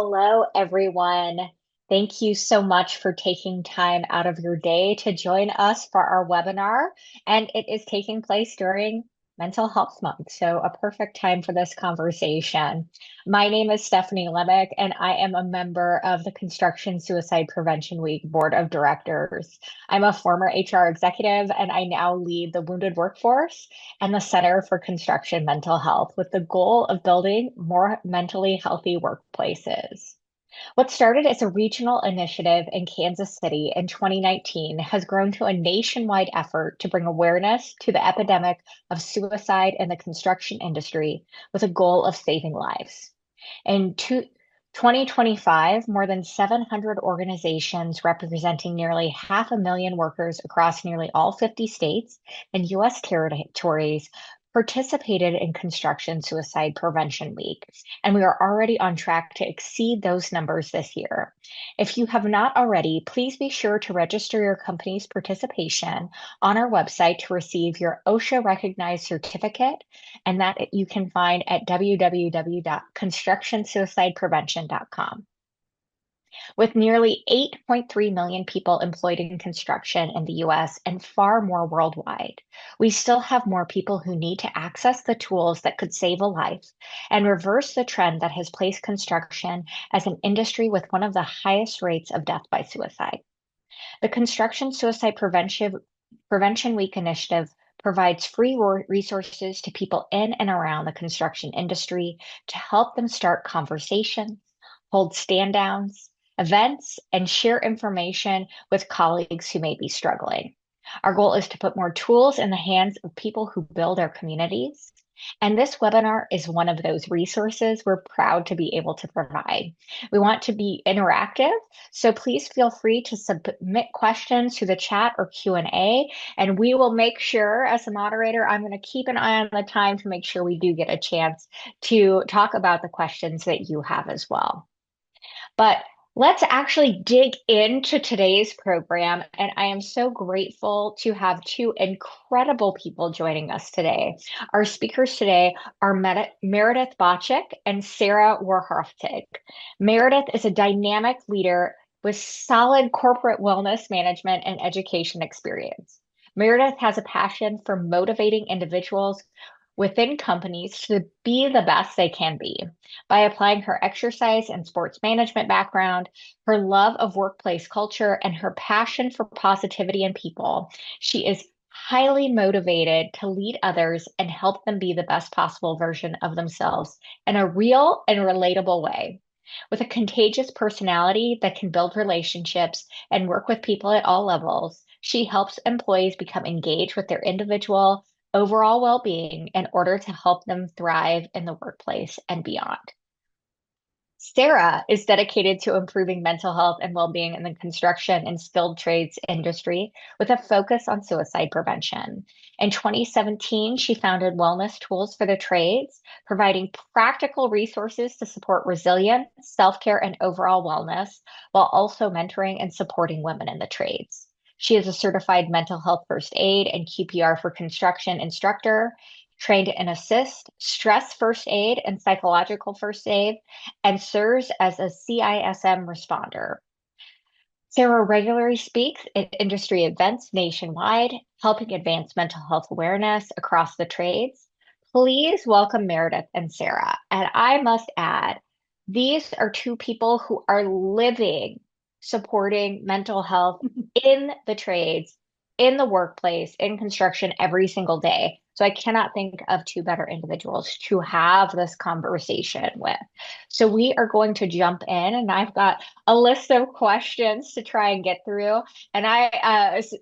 Hello, everyone. Thank you so much for taking time out of your day to join us for our webinar. And it is taking place during Mental Health Month, so a perfect time for this conversation. My name is Stephanie Lemek, and I am a member of the Construction Suicide Prevention Week Board of Directors. I'm a former HR executive, and I now lead the Wounded Workforce and the Center for Construction Mental Health with the goal of building more mentally healthy workplaces. What started as a regional initiative in Kansas City in 2019 has grown to a nationwide effort to bring awareness to the epidemic of suicide in the construction industry with a goal of saving lives. In 2025, more than 700 organizations representing nearly 500,000 workers across nearly all 50 states and U.S. territories participated in Construction Suicide Prevention Week, and we are already on track to exceed those numbers this year. If you have not already, please be sure to register your company's participation on our website to receive your OSHA recognized certificate, and that you can find at www.constructionsuicideprevention.com. With nearly 8.3 million people employed in construction in the US and far more worldwide, we still have more people who need to access the tools that could save a life and reverse the trend that has placed construction as an industry with one of the highest rates of death by suicide. The Construction Suicide Prevention Week initiative provides free resources to people in and around the construction industry to help them start conversations, hold stand downs, events, and share information with colleagues who may be struggling. Our goal is to put more tools in the hands of people who build our communities. And this webinar is one of those resources we're proud to be able to provide. We want to be interactive, so please feel free to submit questions to the chat or Q&A, and we will make sure, as a moderator, I'm going to keep an eye on the time to make sure we do get a chance to talk about the questions that you have as well. But let's actually dig into today's program. And I am so grateful to have two incredible people joining us today. Our speakers today are Meredith Baciak and Sarah Warhaftig. Meredith is a dynamic leader with solid corporate wellness management and education experience. Meredith has a passion for motivating individuals within companies to be the best they can be. By applying her exercise and sports management background, her love of workplace culture, and her passion for positivity in people, she is highly motivated to lead others and help them be the best possible version of themselves in a real and relatable way. With a contagious personality that can build relationships and work with people at all levels, she helps employees become engaged with their individual overall well-being in order to help them thrive in the workplace and beyond. Sarah is dedicated to improving mental health and well-being in the construction and skilled trades industry with a focus on suicide prevention. In 2017, she founded Wellness Tools for the Trades, providing practical resources to support resilience, self-care, and overall wellness, while also mentoring and supporting women in the trades. She is a certified mental health first aid and QPR for construction instructor, trained in assist, stress first aid, and psychological first aid, and serves as a CISM responder. Sarah regularly speaks at industry events nationwide, helping advance mental health awareness across the trades. Please welcome Meredith and Sarah. And I must add, these are two people who are living supporting mental health in the trades, in the workplace, in construction every single day. So I cannot think of two better individuals to have this conversation with. So we are going to jump in, and I've got a list of questions to try and get through. And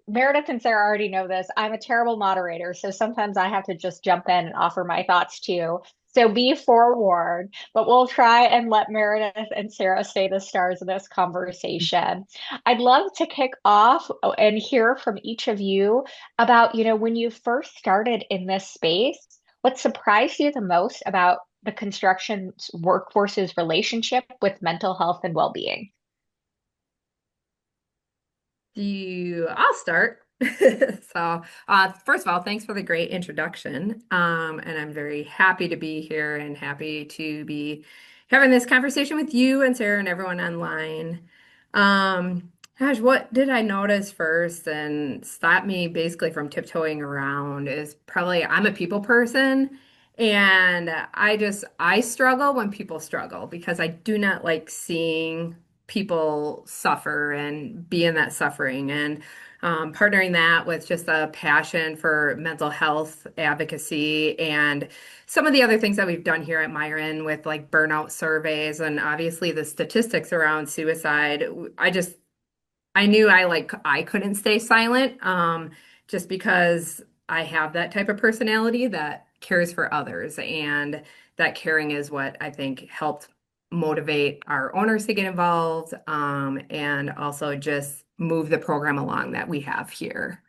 Meredith and Sarah already know this. I'm a terrible moderator, so sometimes I have to just jump in and offer my thoughts too. So be forewarned, but we'll try and let Meredith and Sarah stay the stars of this conversation. I'd love to kick off and hear from each of you about, when you first started in this space, what surprised you the most about the construction workforce's relationship with mental health and well-being? I'll start. So, first of all, thanks for the great introduction. And I'm very happy to be here and happy to be having this conversation with you and Sarah and everyone online. Gosh, what did I notice first and stopped me basically from tiptoeing around is probably I'm a people person and I struggle when people struggle because I do not like seeing people suffer and be in that suffering and partnering that with just a passion for mental health advocacy and some of the other things that we've done here at Miron with like burnout surveys and obviously the statistics around suicide, I knew I couldn't stay silent just because I have that type of personality that cares for others and that caring is what I think helped motivate our owners to get involved and also just move the program along that we have here.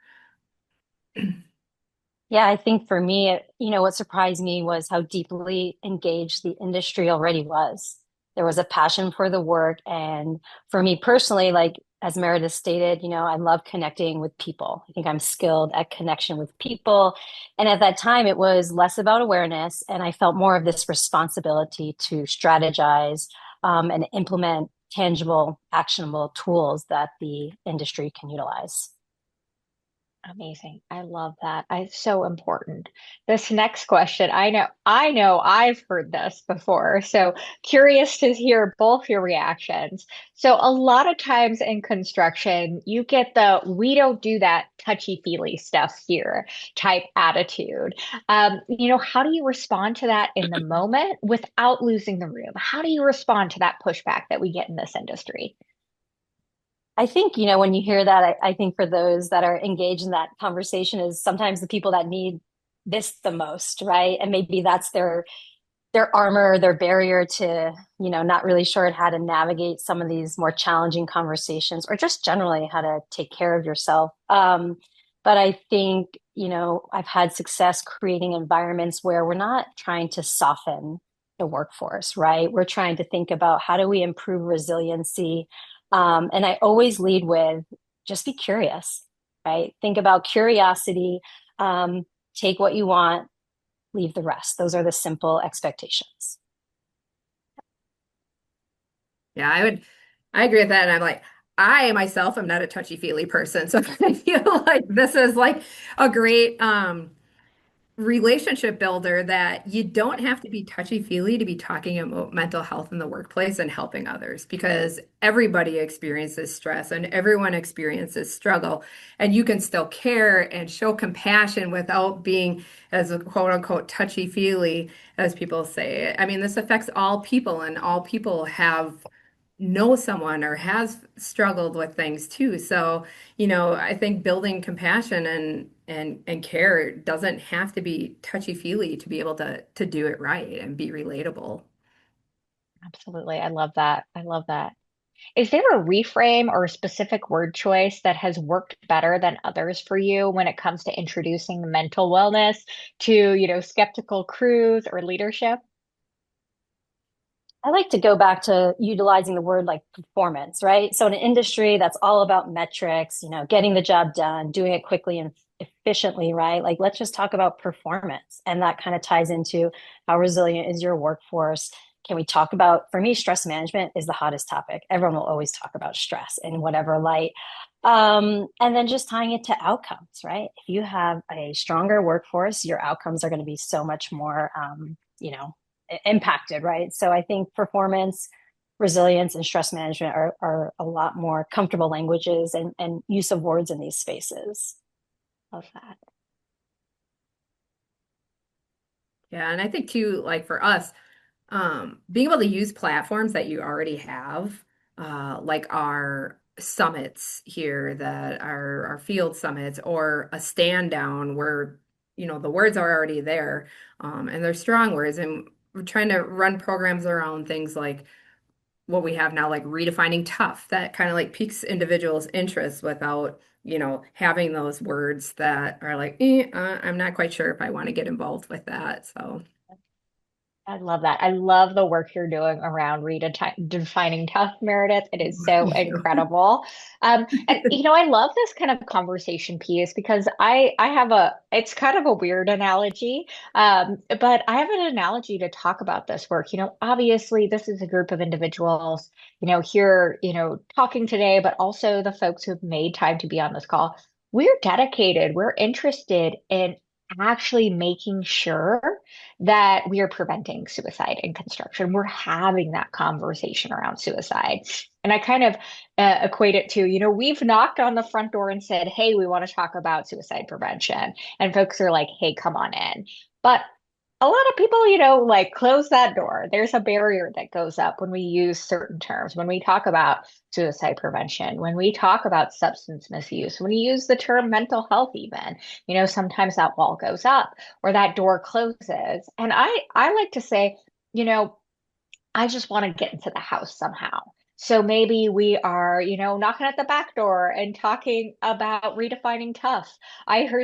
Yeah, I think for me, what surprised me was how deeply engaged the industry already was. There was a passion for the work. And for me personally, like as Meredith stated, I love connecting with people. I think I'm skilled at connection with people. And at that time, it was less about awareness. And I felt more of this responsibility to strategize, and implement tangible, actionable tools that the industry can utilize. Amazing. I love that. It's so important. This next question, I know I've heard this before. So curious to hear both your reactions. So a lot of times in construction, you get the we don't do that touchy-feely stuff here type attitude. How do you respond to that in the moment without losing the room? How do you respond to that pushback that we get in this industry? I think, when you hear that, I think for those that are engaged in that conversation is sometimes the people that need this the most, right? And maybe that's their armor, their barrier to, not really sure how to navigate some of these more challenging conversations or just generally how to take care of yourself. But I think, I've had success creating environments where we're not trying to soften the workforce, right? We're trying to think about how do we improve resiliency. And I always lead with just be curious, right? Think about curiosity, um, take what you want, leave the rest. Those are the simple expectations. Yeah, I agree with that. And I'm like, I myself am not a touchy-feely person. So I feel like this is like a great relationship builder that you don't have to be touchy-feely to be talking about mental health in the workplace and helping others because everybody experiences stress and everyone experiences struggle. And you can still care and show compassion without being as a quote unquote touchy-feely, as people say. I mean, this affects all people, and all people have know someone or has struggled with things too. So, I think building compassion and care doesn't have to be touchy-feely to be able to do it right and be relatable. Absolutely. I love that. I love that. Is there a reframe or a specific word choice that has worked better than others for you when it comes to introducing mental wellness to, skeptical crews or leadership? I like to go back to utilizing the word like performance, right? So in an industry that's all about metrics, getting the job done, doing it quickly and efficiently, right? Like let's just talk about performance. And that kind of ties into how resilient is your workforce. Can we talk about, for me, stress management is the hottest topic. Everyone will always talk about stress in whatever light. And then just tying it to outcomes, right? If you have a stronger workforce, your outcomes are going to be so much more, impacted, right? So I think performance, resilience, and stress management are a lot more comfortable languages and use of words in these spaces. Love that. Yeah, and I think too, like for us, being able to use platforms that you already have, like our summits here that are our field summits or a stand down where, the words are already there, and they're strong words. And we're trying to run programs around things like what we have now, like redefining tough, that kind of like piques individuals' interests without, having those words that are like, I'm not quite sure if I want to get involved with that. So. I love that. I love the work you're doing around redefining tough, Meredith. It is so Thank you. incredible. And I love this kind of conversation piece because I have it's kind of a weird analogy, but I have an analogy to talk about this work. Obviously, this is a group of individuals, here, talking today, but also the folks who've made time to be on this call. We're dedicated. We're interested in actually making sure that we are preventing suicide in construction. We're having that conversation around suicide. And I kind of equate it to, we've knocked on the front door and said, hey, we want to talk about suicide prevention. And folks are like, hey, come on in. But a lot of people, like close that door. There's a barrier that goes up when we use certain terms, when we talk about suicide prevention, when we talk about substance misuse, when we use the term mental health, even, sometimes that wall goes up or that door closes. And I like to say, you know, I just want to get into the house somehow. So maybe we are, knocking at the back door and talking about redefining tough.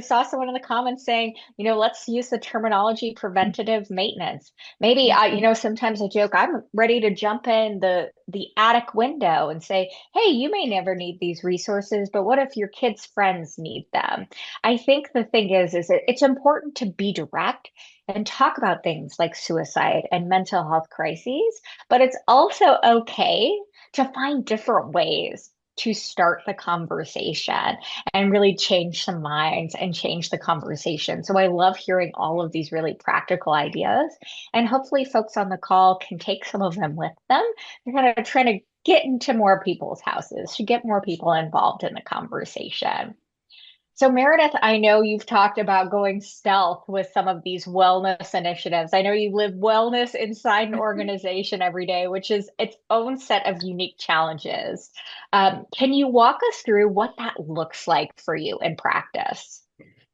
Saw someone in the comments saying, let's use the terminology preventative maintenance. Maybe sometimes I joke, I'm ready to jump in the attic window and say, hey, you may never need these resources, but what if your kids' friends need them? I think the thing is it's important to be direct and talk about things like suicide and mental health crises, but it's also okay to find different ways to start the conversation and really change some minds and change the conversation. So I love hearing all of these really practical ideas. And hopefully, folks on the call can take some of them with them. They're kind of trying to get into more people's houses, to get more people involved in the conversation. So, Meredith, I know you've talked about going stealth with some of these wellness initiatives. I know you live wellness inside an organization every day, which is its own set of unique challenges. Can you walk us through what that looks like for you in practice?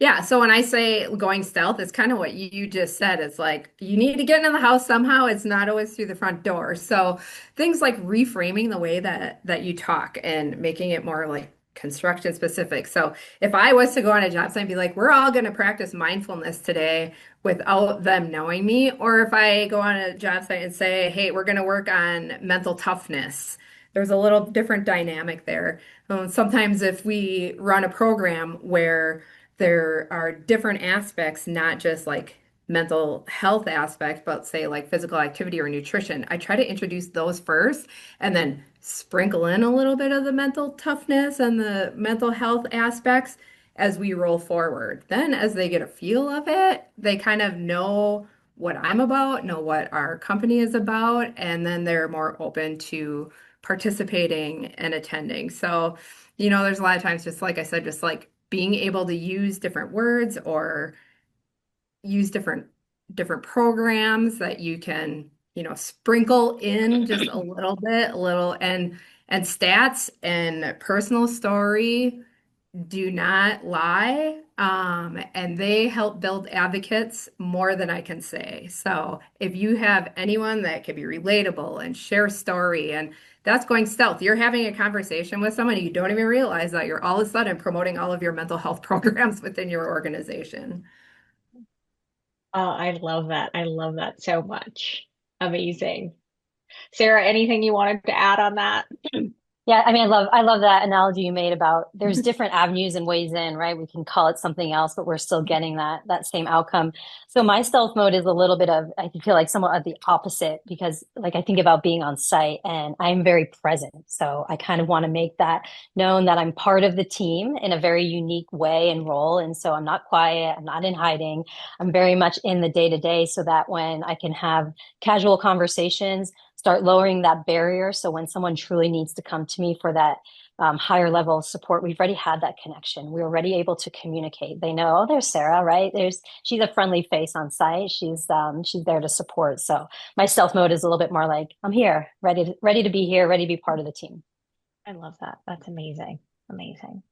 Yeah, so when I say going stealth, it's kind of what you just said. It's like you need to get into the house somehow. It's not always through the front door. So things like reframing the way that you talk and making it more like construction specific. So if I was to go on a job site and be like, we're all going to practice mindfulness today without them knowing me, or if I go on a job site and say, hey, we're going to work on mental toughness, there's a little different dynamic there. Sometimes if we run a program where there are different aspects, not just like mental health aspects, but say like physical activity or nutrition. I try to introduce those first and then sprinkle in a little bit of the mental toughness and the mental health aspects as we roll forward. Then, as they get a feel of it, they kind of know what I'm about, know what our company is about, and then they're more open to participating and attending. So, there's a lot of times, just like I said, just like being able to use different words or use different programs that you can, sprinkle in just a little bit, a little and stats and personal story do not lie. And they help build advocates more than I can say. So if you have anyone that can be relatable and share story, and that's going stealth, you're having a conversation with someone, you don't even realize that you're all of a sudden promoting all of your mental health programs within your organization. Oh, I love that. I love that so much. Amazing. Sarah, anything you wanted to add on that? Yeah, I mean, I love that analogy you made about there's different avenues and ways in, right? We can call it something else, but we're still getting that same outcome. So my stealth mode is a little bit of, I feel like somewhat of the opposite because like I think about being on site and I'm very present. So I kind of want to make that known that I'm part of the team in a very unique way and role. And so I'm not quiet, I'm not in hiding. I'm very much in the day to day so that when I can have casual conversations, start lowering that barrier. So when someone truly needs to come to me for that higher level of support, we've already had that connection. We're already able to communicate. They know, oh, there's Sarah, right? She's a friendly face on site. She's there to support. So my stealth mode is a little bit more like I'm here, ready to be here, ready to be part of the team. I love that. That's amazing. Amazing.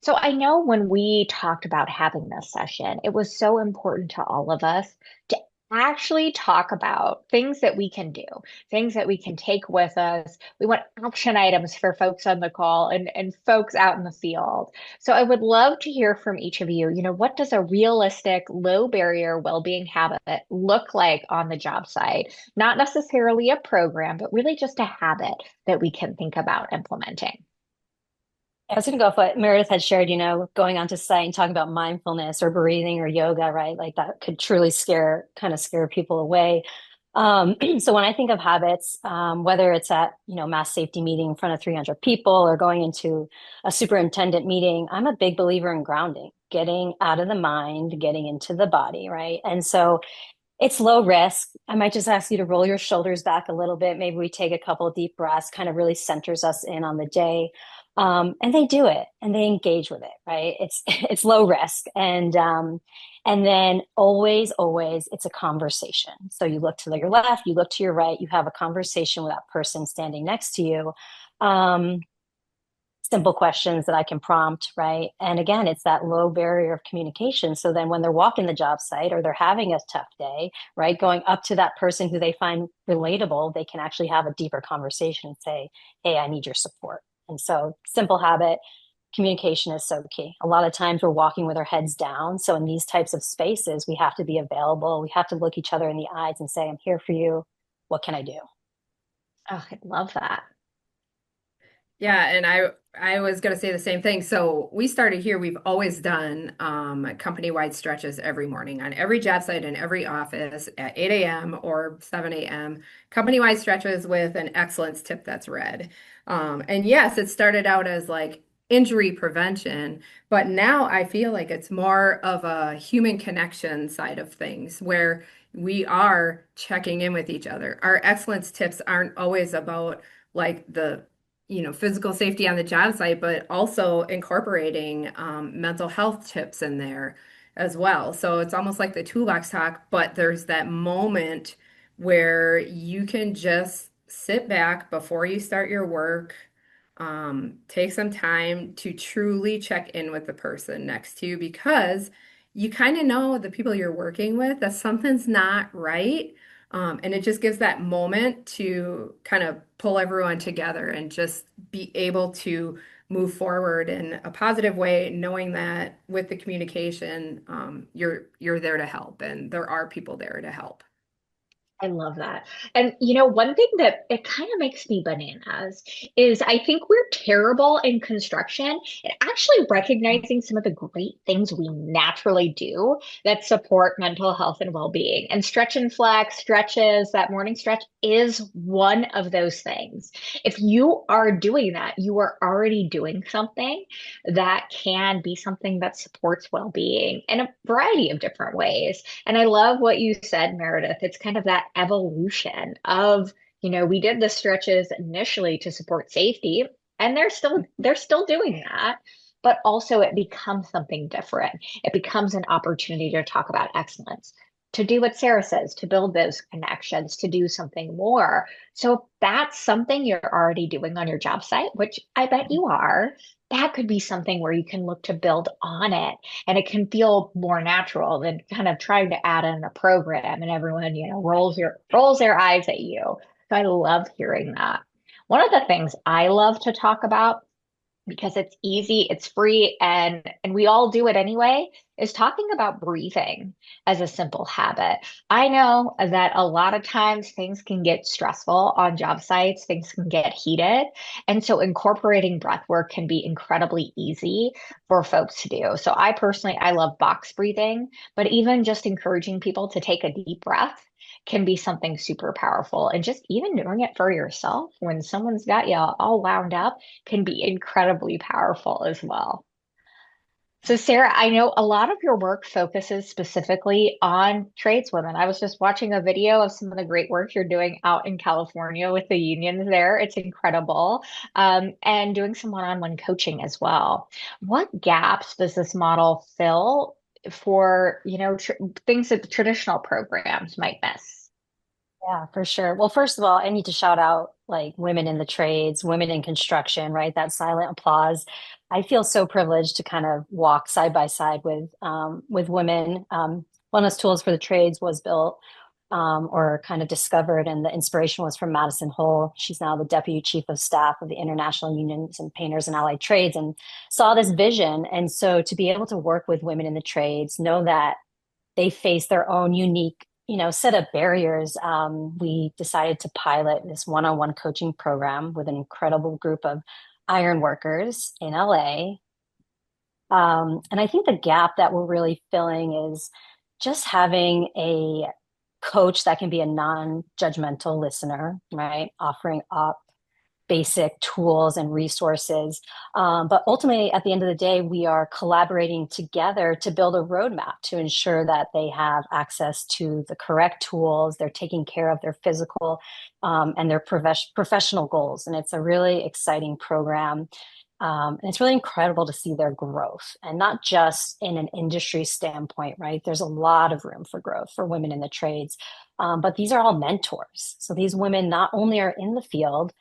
So I know when we talked about having this session, it was so important to all of us to actually talk about things that we can do, things that we can take with us. We want action items for folks on the call and folks out in the field. So I would love to hear from each of you. What does a realistic, low barrier well-being habit look like on the job site? Not necessarily a program, but really just a habit that we can think about implementing. I was going to go with what Meredith had shared, going onto site and talking about mindfulness or breathing or yoga, right? Like that could truly kind of scare people away. So when I think of habits, whether it's at, mass safety meeting in front of 300 people or going into a superintendent meeting, I'm a big believer in grounding, getting out of the mind, getting into the body, right? And so it's low risk. I might just ask you to roll your shoulders back a little bit. Maybe we take a couple of deep breaths, kind of really centers us in on the day. And they do it and they engage with it, right? It's it's low risk. And then always it's a conversation. So you look to your left, you look to your right, you have a conversation with that person standing next to you. Um, Simple questions that I can prompt, right? And again, it's that low barrier of communication. So then when they're walking the job site or they're having a tough day, right, going up to that person who they find relatable, they can actually have a deeper conversation and say, hey, I need your support. And so simple habit, communication is so key. A lot of times we're walking with our heads down. So in these types of spaces, we have to be available. We have to look each other in the eyes and say, I'm here for you. What can I do? Oh, I love that. Yeah, and I was going to say the same thing. So we started here. We've always done company-wide stretches every morning on every job site in every office at 8 a.m. or 7 a.m. Company-wide stretches with an excellence tip that's read. And yes, it started out as like injury prevention, but now I feel like it's more of a human connection side of things where we are checking in with each other. Our excellence tips aren't always about like the physical safety on the job site, but also incorporating mental health tips in there as well. So it's almost like the toolbox talk, but there's that moment where you can just sit back before you start your work, take some time to truly check in with the person next to you because you kind of know the people you're working with that something's not right. And it just gives that moment to kind of pull everyone together and just be able to move forward in a positive way, knowing that with the communication, you're there to help, and there are people there to help. I love that. And one thing that it kind of makes me bananas is I think we're terrible in construction and actually recognizing some of the great things we naturally do that support mental health and well-being. And stretch and flex, stretches, that morning stretch is one of those things. If you are doing that, you are already doing something that can be something that supports well-being in a variety of different ways. And I love what you said, Meredith. It's kind of that evolution of, we did the stretches initially to support safety, and they're still doing that. But also it becomes something different. It becomes an opportunity to talk about excellence, to do what Sarah says, to build those connections, to do something more. So if that's something you're already doing on your job site, which I bet you are, that could be something where you can look to build on it and it can feel more natural than kind of trying to add in a program and everyone, rolls their eyes at you. So I love hearing that. One of the things I love to talk about because it's easy, it's free, and we all do it anyway, is talking about breathing as a simple habit. I know that a lot of times things can get stressful on job sites, things can get heated, and so incorporating breath work can be incredibly easy for folks to do. So I love box breathing, but even just encouraging people to take a deep breath can be something super powerful. And just even doing it for yourself when someone's got you all wound up can be incredibly powerful as well. So, Sarah, I know a lot of your work focuses specifically on tradeswomen. I was just watching a video of some of the great work you're doing out in California with the unions there. It's incredible. And doing some one-on-one coaching as well. What gaps does this model fill for, things that the traditional programs might miss? Yeah, for sure. Well, first of all, I need to shout out like women in the trades, women in construction, right? That silent applause. I feel so privileged to kind of walk side by side with women. Wellness Tools for the Trades was built or kind of discovered. And the inspiration was from Madison Hull. She's now the Deputy Chief of Staff of the International Unions and Painters and Allied Trades, and saw this vision. And so to be able to work with women in the trades, know that they face their own unique, set of barriers. We decided to pilot this one-on-one coaching program with an incredible group of iron workers in LA. And I think the gap that we're really filling is just having a coach that can be a non-judgmental listener, right? Offering up basic tools and resources. But ultimately, at the end of the day, we are collaborating together to build a roadmap to ensure that they have access to the correct tools, they're taking care of their physical and their professional goals. And it's a really exciting program. And it's really incredible to see their growth, and not just in an industry standpoint, right? There's a lot of room for growth for women in the trades. But these are all mentors. So these women not only are in the field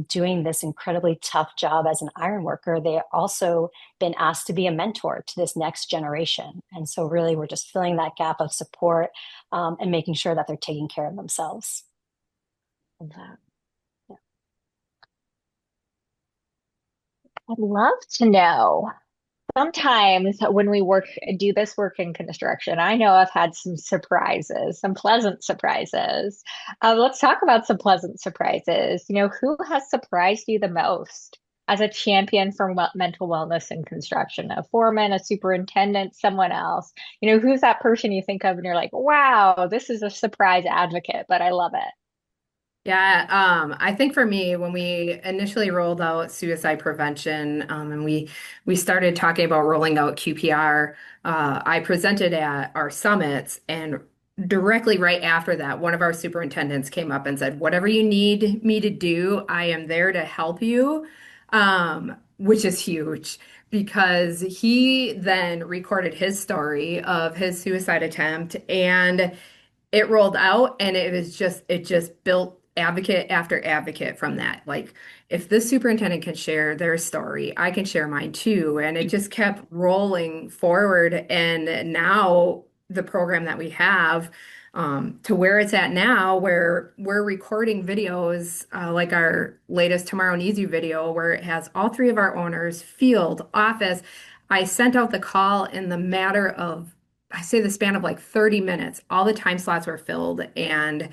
doing this incredibly tough job as an iron worker, they also been asked to be a mentor to this next generation. And so really we're just filling that gap of support and making sure that they're taking care of themselves. Love that. Yeah. I'd love to know. Sometimes when we do this work in construction, I know I've had some surprises, some pleasant surprises. Let's talk about some pleasant surprises. Who has surprised you the most as a champion for mental wellness in construction? A foreman, a superintendent, someone else? Who's that person you think of and you're like, wow, this is a surprise advocate, but I love it. Yeah, I think for me, when we initially rolled out suicide prevention, and we started talking about rolling out QPR, I presented at our summits, and directly right after that, one of our superintendents came up and said, "Whatever you need me to do, I am there to help you," which is huge because he then recorded his story of his suicide attempt, and it rolled out, and it just built advocate after advocate from that. Like, if this superintendent can share their story, I can share mine too. And it just kept rolling forward. And now the program that we have, to where it's at now, where we're recording videos, like our latest Tomorrow Needs You video, where it has all three of our owners, field, office. I sent out the call in the matter of, I say, the span of like 30 minutes. All the time slots were filled and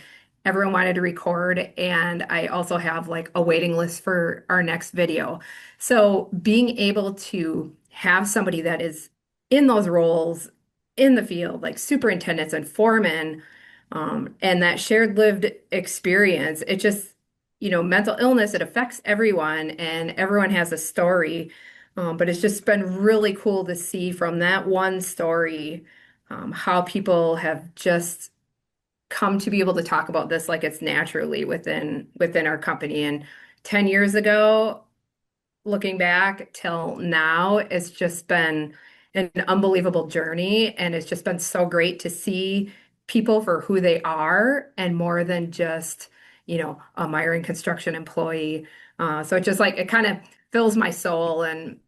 everyone wanted to record. And I also have like a waiting list for our next video. So being able to have somebody that is in those roles in the field, like superintendents and foremen, and that shared lived experience, it just, mental illness, it affects everyone and everyone has a story. But it's just been really cool to see from that one story, how people have just come to be able to talk about this like it's naturally within our company. And 10 years ago, looking back till now, it's just been an unbelievable journey. And it's just been so great to see people for who they are and more than just, a Miron construction employee. So it just like, it kind of fills my soul. And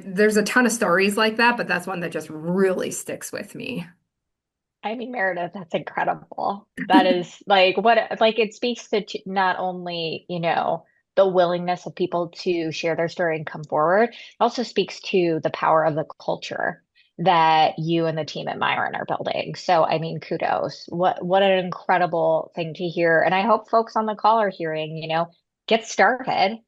there's a ton of stories like that, but that's one that just really sticks with me. I mean, Meredith, that's incredible. That is like it speaks to not only, the willingness of people to share their story and come forward, it also speaks to the power of the culture that you and the team at Myron are building. So, I mean, kudos. What an incredible thing to hear. And I hope folks on the call are hearing, get started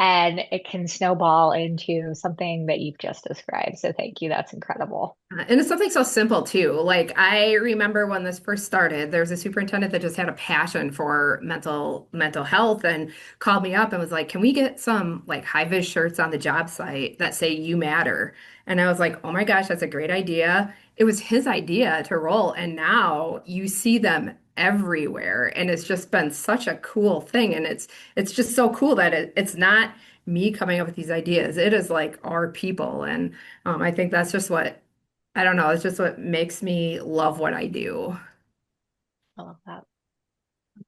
and it can snowball into something that you've just described. So thank you. That's incredible. And it's something so simple too. Like, I remember when this first started, there was a superintendent that just had a passion for mental health and called me up and was like, "Can we get some like high vis shirts on the job site that say you matter?" And I was like, "Oh my gosh, that's a great idea." It was his idea to roll, and now you see them everywhere, and it's just been such a cool thing. And it's just so cool that it's not me coming up with these ideas. It is like our people, and I think that's just what, I don't know. It's just what makes me love what I do. I love that. I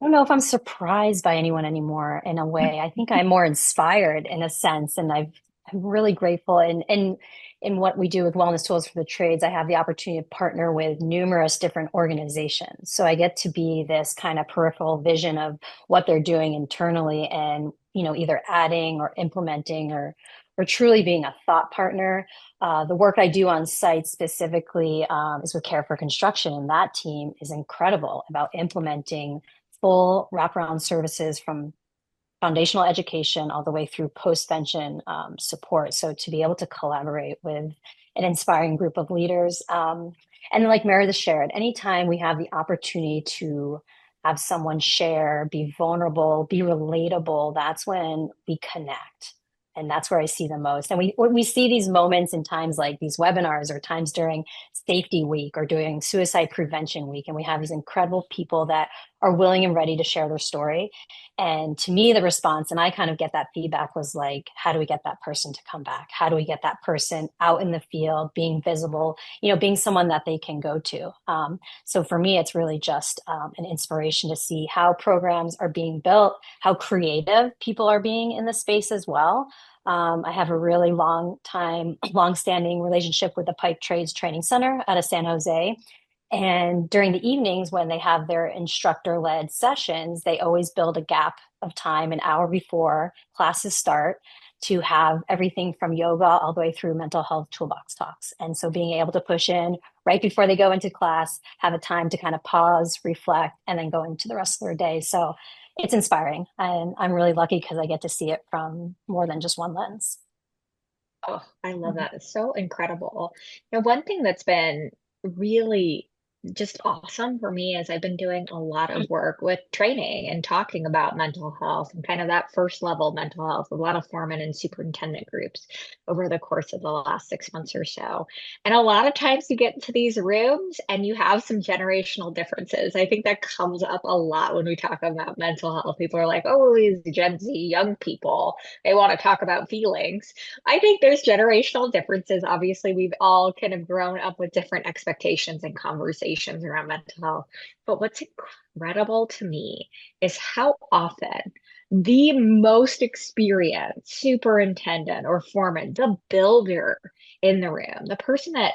don't know if I'm surprised by anyone anymore in a way. I think I'm more inspired in a sense, and I'm really grateful. And in what we do with Wellness Tools for the Trades, I have the opportunity to partner with numerous different organizations. So I get to be this kind of peripheral vision of what they're doing internally and, either adding or implementing or truly being a thought partner. The work I do on site specifically is with Care for Construction, and that team is incredible about implementing full wraparound services from foundational education all the way through post-vention support. So to be able to collaborate with an inspiring group of leaders. And like Meredith shared, anytime we have the opportunity to have someone share, be vulnerable, be relatable, that's when we connect. And that's where I see the most. And we see these moments in times like these webinars or times during safety week or during suicide prevention week. And we have these incredible people that are willing and ready to share their story. And to me, the response, and I kind of get that feedback, was like, how do we get that person to come back? How do we get that person out in the field, being visible, being someone that they can go to? So for me, it's really just an inspiration to see how programs are being built, how creative people are being in the space as well. I have a really long-standing relationship with the Pipe Trades Training Center out of San Jose. And during the evenings, when they have their instructor-led sessions, they always build a gap of time, an hour before classes start, to have everything from yoga all the way through mental health toolbox talks. And so being able to push in right before they go into class, have a time to kind of pause, reflect, and then go into the rest of their day. So it's inspiring. And I'm really lucky because I get to see it from more than just one lens. Oh, I love that. It's so incredible. One thing that's been really just awesome for me is I've been doing a lot of work with training and talking about mental health and kind of that first level mental health, a lot of foreman and superintendent groups over the course of the last 6 months or so. And a lot of times you get into these rooms and you have some generational differences. I think that comes up a lot when we talk about mental health. People are like, oh, these Gen Z young people, they want to talk about feelings. I think there's generational differences. Obviously, we've all kind of grown up with different expectations and conversations around mental health. But what's incredible to me is how often the most experienced superintendent or foreman, the builder in the room, the person that,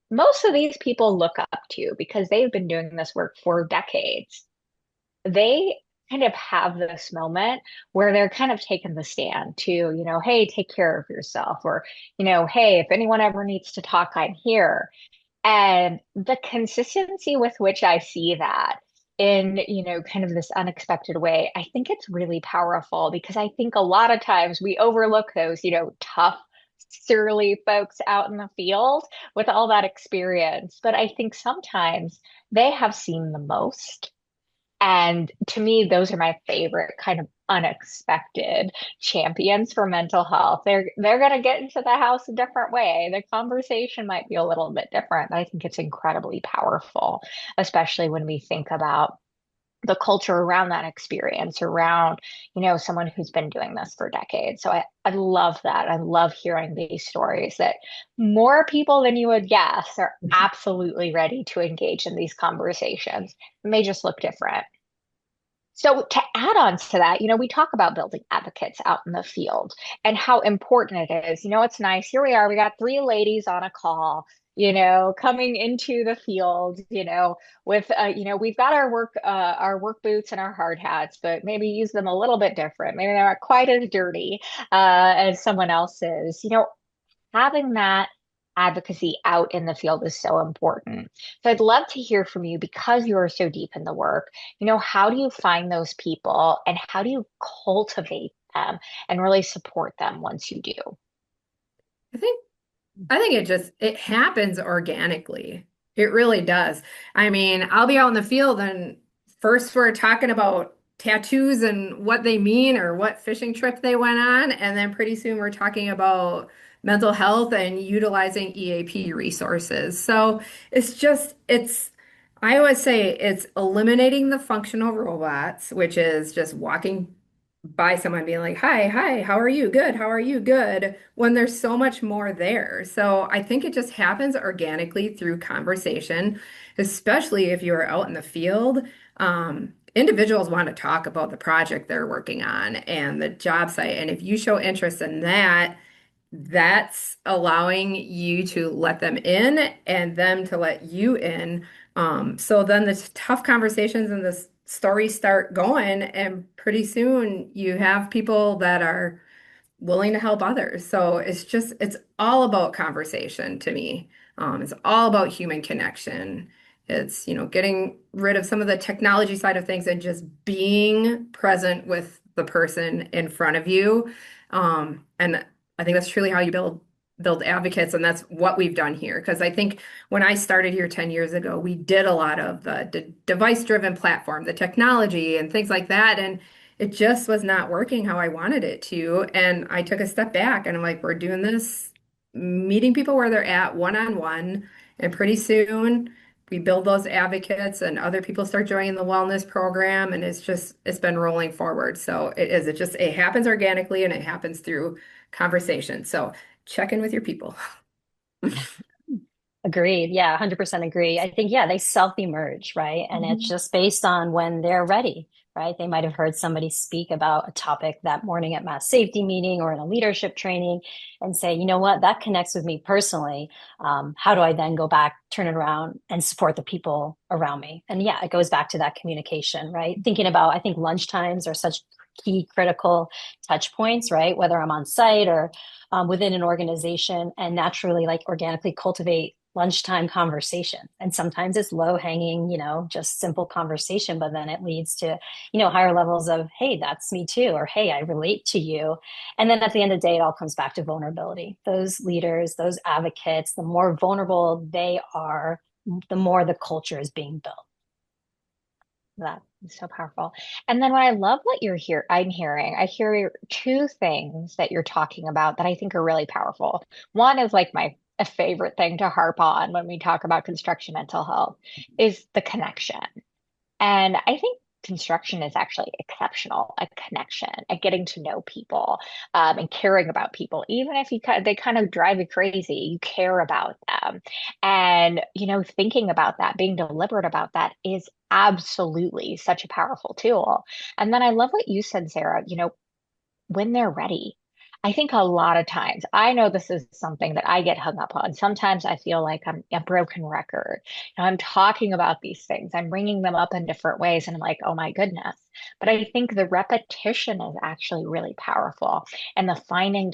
most of these people look up to because they've been doing this work for decades, they kind of have this moment where they're kind of taking the stand to, hey, take care of yourself, or, hey, if anyone ever needs to talk, I'm here. And the consistency with which I see that in, kind of this unexpected way, I think it's really powerful because I think a lot of times we overlook those, tough, surly folks out in the field with all that experience. But I think sometimes they have seen the most, and to me, those are my favorite kind of unexpected champions for mental health. They're gonna get into the house a different way. The conversation might be a little bit different, but I think it's incredibly powerful, especially when we think about the culture around that experience, around, someone who's been doing this for decades. So I love that. I love hearing these stories that more people than you would guess are absolutely ready to engage in these conversations. It may just look different. So to add on to that, we talk about building advocates out in the field and how important it is. It's nice. Here we are. We got three ladies on a call, coming into the field, with, we've got our work boots and our hard hats, but maybe use them a little bit different. Maybe they're not quite as dirty, as someone else's. Having that advocacy out in the field is so important. So I'd love to hear from you because you are so deep in the work. How do you find those people and how do you cultivate them and really support them once you do? I think it happens organically. It really does. I mean, I'll be out in the field and first we're talking about tattoos and what they mean or what fishing trip they went on, and then pretty soon we're talking about mental health and utilizing EAP resources. So I always say it's eliminating the functional robots, which is just walking by someone being like, hi, how are you? Good. How are you? Good. When there's so much more there. So I think it just happens organically through conversation, especially if you're out in the field. Individuals want to talk about the project they're working on and the job site. And if you show interest in that, that's allowing you to let them in and them to let you in. So then the tough conversations and the stories start going, and pretty soon you have people that are willing to help others. So it's all about conversation to me. It's all about human connection. It's, getting rid of some of the technology side of things and just being present with the person in front of you. And I think that's truly how you build advocates, and that's what we've done here. Because I think when I started here 10 years ago, we did a lot of the device-driven platform, the technology and things like that. And it just was not working how I wanted it to. And I took a step back and I'm like, we're doing this, meeting people where they're at one-on-one. And pretty soon we build those advocates and other people start joining the wellness program. And it's been rolling forward. So it happens organically and it happens through conversation. So check in with your people. Agreed. Yeah, 100% agree. I think, yeah, they self-emerge, right? And it's Mhm. just based on when they're ready, right? They might have heard somebody speak about a topic that morning at mass safety meeting or in a leadership training and say, you know what, that connects with me personally. How do I then go back, turn it around and support the people around me? And yeah, it goes back to that communication, right? Thinking about, I think lunch times are such key critical touch points, right? Whether I'm on site or within an organization, and naturally, like organically cultivate lunchtime conversation. And sometimes it's low hanging, just simple conversation, but then it leads to, higher levels of, hey, that's me too, or hey, I relate to you. And then at the end of the day, it all comes back to vulnerability. Those leaders, those advocates, the more vulnerable they are, the more the culture is being built. That is so powerful. And then what I love what I'm hearing, I hear two things that you're talking about that I think are really powerful. One is like my a favorite thing to harp on when we talk about construction mental health is the connection. And I think construction is actually exceptional at connection, at getting to know people, and caring about people. Even if they kind of drive you crazy, you care about them. And, thinking about that, being deliberate about that is absolutely such a powerful tool. And then I love what you said, Sarah, when they're ready. I think a lot of times, I know this is something that I get hung up on. Sometimes I feel like I'm a broken record. I'm talking about these things, I'm bringing them up in different ways, and I'm like, oh my goodness. But I think the repetition is actually really powerful, and the finding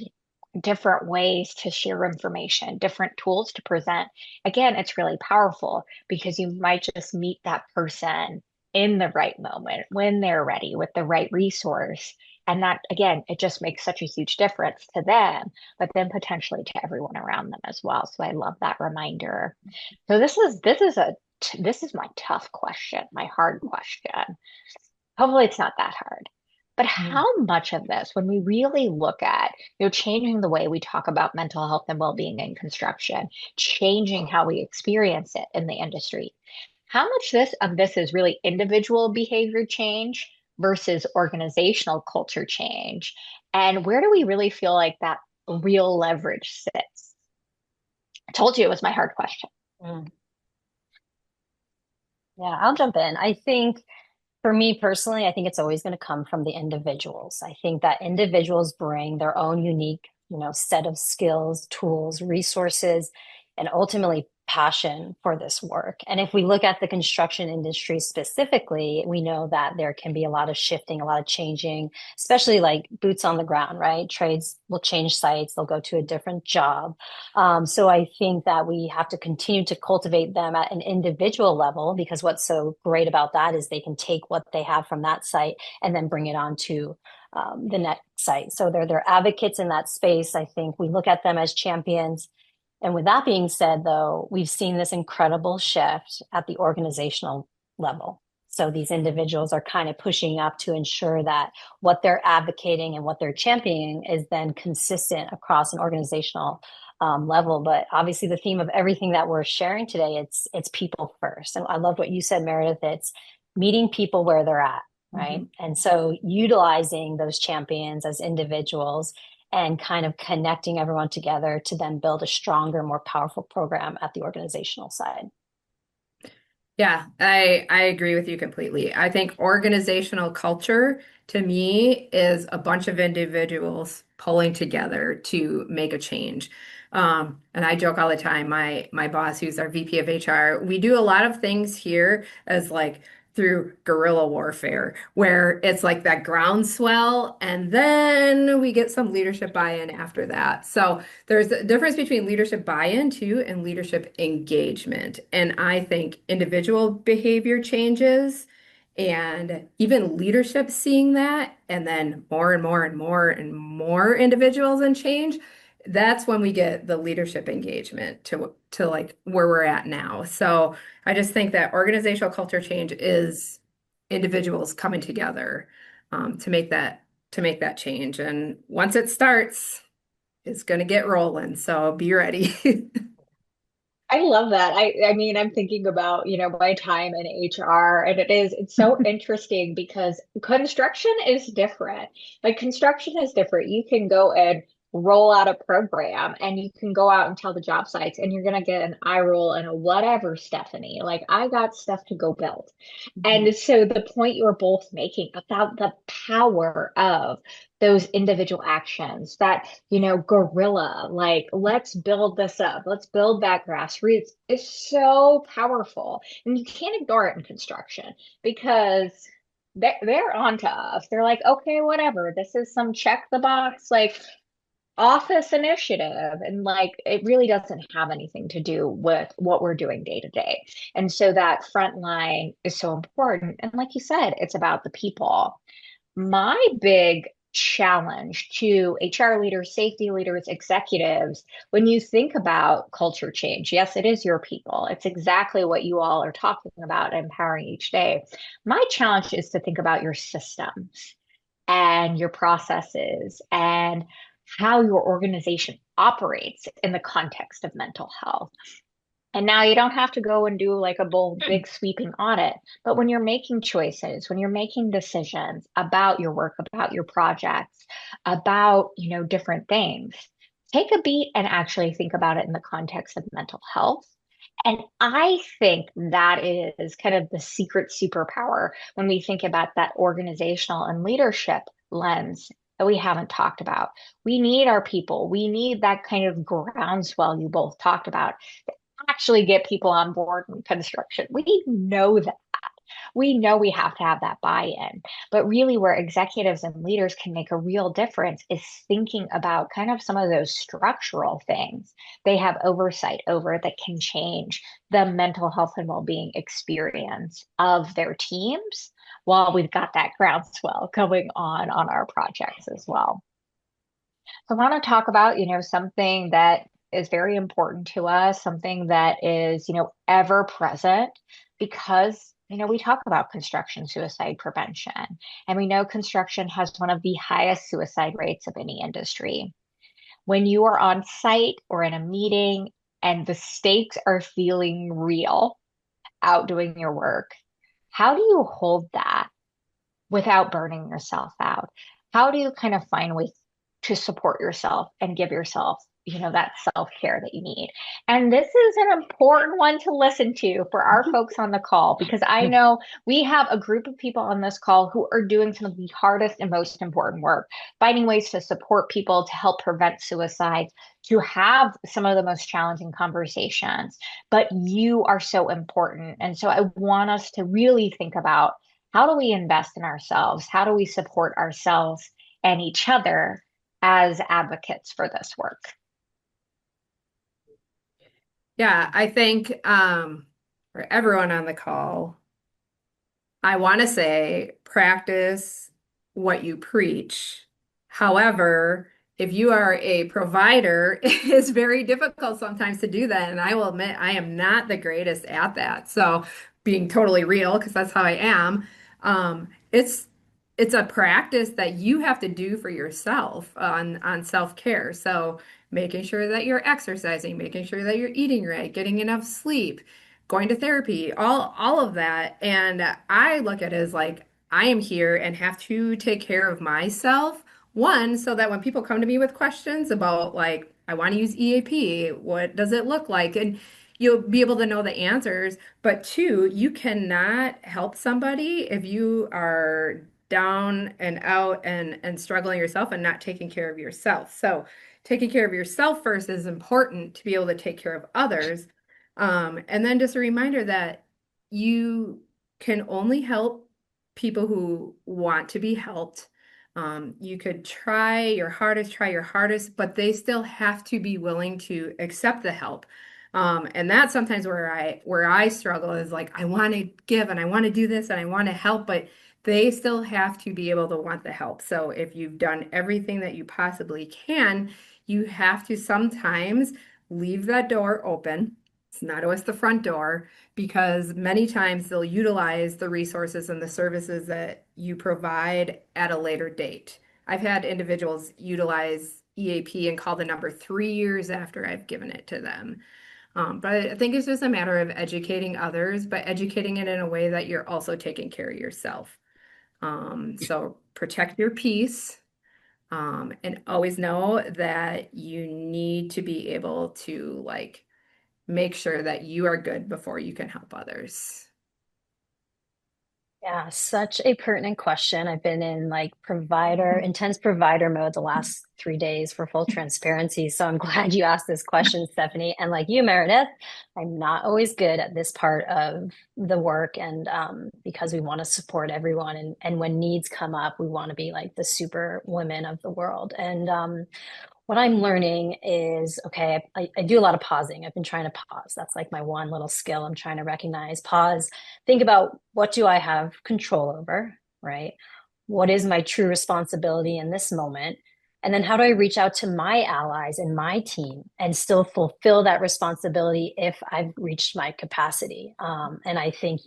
different ways to share information, different tools to present. Again, it's really powerful because you might just meet that person in the right moment when they're ready with the right resource. And that, again, it just makes such a huge difference to them, but then potentially to everyone around them as well. So I love that reminder. So this is my tough question, my hard question. Hopefully it's not that hard. But Mm. how much of this, when we really look at, changing the way we talk about mental health and well-being in construction, changing how we experience it in the industry, how much this is really individual behavior change versus organizational culture change? And where do we really feel like that real leverage sits? I told you it was my hard question. Mm. Yeah, I'll jump in. I think for me personally, I think it's always going to come from the individuals. I think that individuals bring their own unique, set of skills, tools, resources, and ultimately passion for this work. And if we look at the construction industry specifically, we know that there can be a lot of shifting, a lot of changing, especially like boots on the ground, right? Trades will change sites, they'll go to a different job. So I think that we have to continue to cultivate them at an individual level, because what's so great about that is they can take what they have from that site and then bring it on to the next site. So they're advocates in that space. I think we look at them as champions. And with that being said, though, we've seen this incredible shift at the organizational level. So these individuals are kind of pushing up to ensure that what they're advocating and what they're championing is then consistent across an organizational level. But obviously, the theme of everything that we're sharing today, it's people first. And I loved what you said, Meredith. It's meeting people where they're at, right? Mhm. And so utilizing those champions as individuals and kind of connecting everyone together to then build a stronger, more powerful program at the organizational side. Yeah, I agree with you completely. I think organizational culture to me is a bunch of individuals pulling together to make a change. And I joke all the time, my boss, who's our VP of HR, we do a lot of things here as like through guerrilla warfare, where it's like that groundswell, and then we get some leadership buy-in after that. So there's a difference between leadership buy-in too and leadership engagement. And I think individual behavior changes and even leadership seeing that, and then more and more and more and more individuals and change, that's when we get the leadership engagement to like where we're at now. So I just think that organizational culture change is individuals coming together to make that change. And once it starts, it's going to get rolling. So be ready. I love that. I mean, I'm thinking about, my time in HR, and it's so interesting because construction is different. Like construction is different. You can go and roll out a program and you can go out and tell the job sites and you're gonna get an eye roll and a whatever, Stephanie. Like I got stuff to go build. And so the point you're both making about the power of those individual actions, that, guerrilla, like, let's build this up, let's build that grassroots is so powerful. And you can't ignore it in construction because they're on to us. They're like, okay, whatever, this is some check the box, like office initiative. And like, it really doesn't have anything to do with what we're doing day to day. And so that front line is so important. And like you said, it's about the people. My big challenge to HR leaders, safety leaders, executives, when you think about culture change, yes, it is your people. It's exactly what you all are talking about, empowering each day. My challenge is to think about your systems and your processes and how your organization operates in the context of mental health. And now you don't have to go and do like a bold, big sweeping audit, but when you're making choices, when you're making decisions about your work, about your projects, about, different things, take a beat and actually think about it in the context of mental health. And I think that is kind of the secret superpower when we think about that organizational and leadership lens that we haven't talked about. We need our people. We need that kind of groundswell you both talked about actually get people on board in construction. We know that. We know we have to have that buy-in. But really, where executives and leaders can make a real difference is thinking about kind of some of those structural things they have oversight over that can change the mental health and well-being experience of their teams while we've got that groundswell going on our projects as well. So I want to talk about, something that is very important to us, something that is, ever present because, we talk about construction suicide prevention, and we know construction has one of the highest suicide rates of any industry. When you are on site or in a meeting and the stakes are feeling real out doing your work, how do you hold that without burning yourself out? How do you kind of find ways to support yourself and give yourself, that self-care that you need? And this is an important one to listen to for our folks on the call, because I know we have a group of people on this call who are doing some of the hardest and most important work, finding ways to support people, to help prevent suicide, to have some of the most challenging conversations. But you are so important. And so I want us to really think about, how do we invest in ourselves? How do we support ourselves and each other as advocates for this work? Yeah, I think for everyone on the call, I want to say practice what you preach. However, if you are a provider, it's very difficult sometimes to do that. And I will admit, I am not the greatest at that. So, being totally real, because that's how I am, um, it's it's a practice that you have to do for yourself on self-care. So, making sure that you're exercising, making sure that you're eating right, getting enough sleep, going to therapy, all of that. And I look at it as like I am here and have to take care of myself. One, so that when people come to me with questions about like, I want to use EAP, what does it look like? And you'll be able to know the answers. But two, you cannot help somebody if you are down and out and struggling yourself and not taking care of yourself. So taking care of yourself first is important to be able to take care of others. And then just a reminder that you can only help people who want to be helped. You could try your hardest, but they still have to be willing to accept the help. And that's sometimes where I struggle is like I want to give and I want to do this and I want to help, but they still have to be able to want the help. So if you've done everything that you possibly can, you have to sometimes leave that door open. It's not always the front door because many times they'll utilize the resources and the services that you provide at a later date. I've had individuals utilize EAP and call the number 3 years after I've given it to them. But I think it's just a matter of educating others, but educating it in a way that you're also taking care of yourself. So protect your peace, and always know that you need to be able to like make sure that you are good before you can help others. Yeah, such a pertinent question. I've been in like intense provider mode the last 3 days for full transparency. So I'm glad you asked this question, Stephanie. And like you, Meredith, I'm not always good at this part of the work. And because we want to support everyone and when needs come up, we want to be like the super women of the world. And what I'm learning is, okay, I do a lot of pausing. I've been trying to pause. That's like my one little skill. I'm trying to recognize, pause, think about what do I have control over, right? What is my true responsibility in this moment? And then how do I reach out to my allies and my team and still fulfill that responsibility if I've reached my capacity? And I think,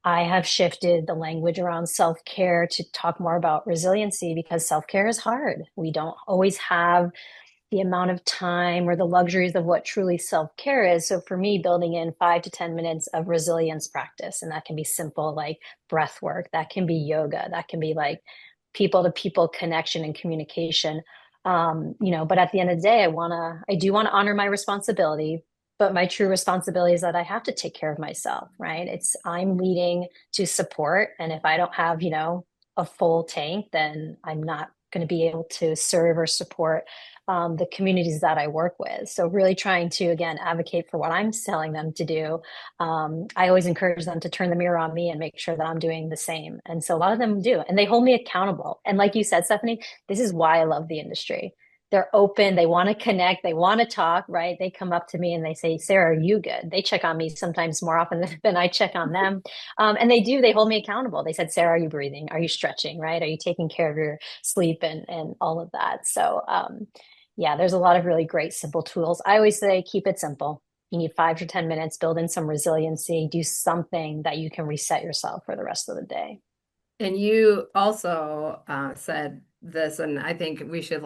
I have shifted the language around self care to talk more about resiliency because self care is hard. We don't always have the amount of time or the luxuries of what truly self care is. So for me, building in 5 to 10 minutes of resilience practice, and that can be simple like breath work, that can be yoga, that can be like people to people connection and communication. But at the end of the day, I do want to honor my responsibility, but my true responsibility is that I have to take care of myself, right? I'm leading to support. And if I don't have, a full tank, then I'm not going to be able to serve or support the communities that I work with. So really trying to, again, advocate for what I'm telling them to do. I always encourage them to turn the mirror on me and make sure that I'm doing the same. And so a lot of them do, and they hold me accountable. And like you said, Stephanie, this is why I love the industry. They're open. They want to connect. They want to talk, right? They come up to me and they say, Sarah, are you good? They check on me sometimes more often than I check on them. And they hold me accountable. They said, Sarah, are you breathing? Are you stretching, right? Are you taking care of your sleep and all of that? So, yeah, there's a lot of really great simple tools. I always say keep it simple. You need 5 to 10 minutes, build in some resiliency, do something that you can reset yourself for the rest of the day. And you also said this, and I think we should